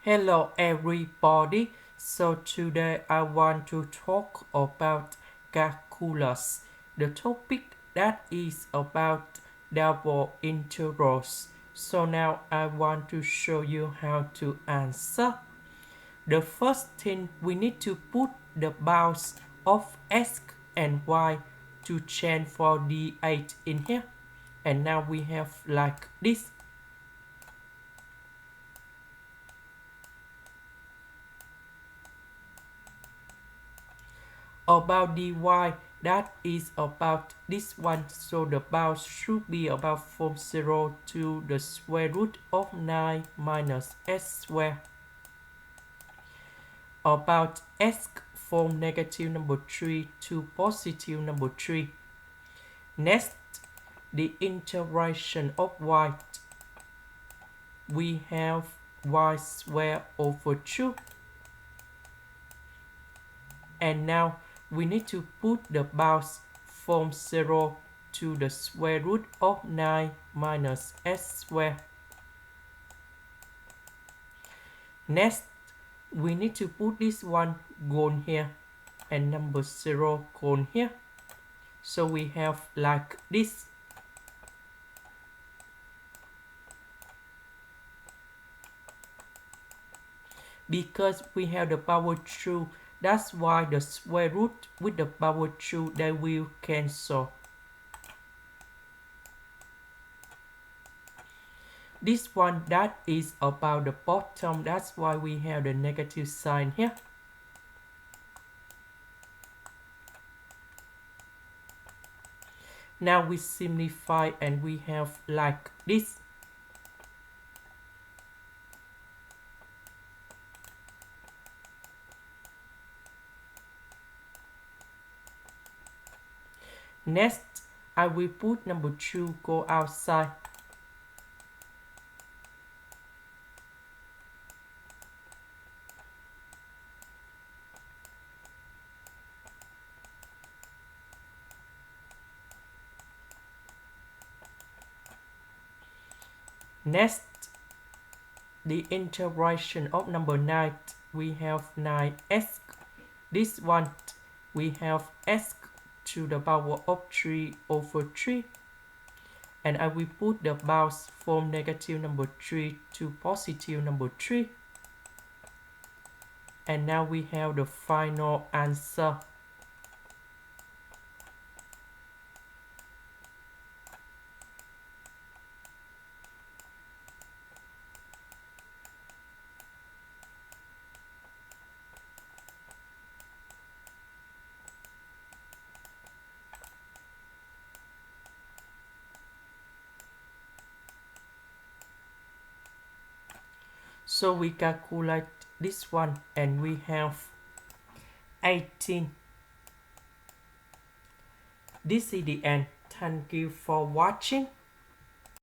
Hello everybody. So today I want to talk about calculus. The topic that is about double integrals. So now I want to show you how to answer. The first thing we need to put the bounds of x and y to change for d8 in here. And now we have like this. About dy, that is about this one, so the bounds should be about from 0 to the square root of 9 minus s squared. About x from negative number 3 to positive number 3. Next, the integration of y. We have y squared over 2. And now we need to put the bounds from 0 to the square root of 9 minus s squared. Next, we need to put this one gone here and number 0 gone here. So we have like this. Because we have the power 2, that's why the square root with the power 2, they will cancel. This one, that is about the bottom, that's why we have the negative sign here. Now we simplify and we have like this. Next, I will put number 2 go outside. Next, the integration of number 9, we have 9s. This one, we have s to the power of 3 over 3. And I will put the bounds from negative number 3 to positive number 3. And now we have the final answer. So we calculate this one and we have 18. This is the end. Thank you for watching.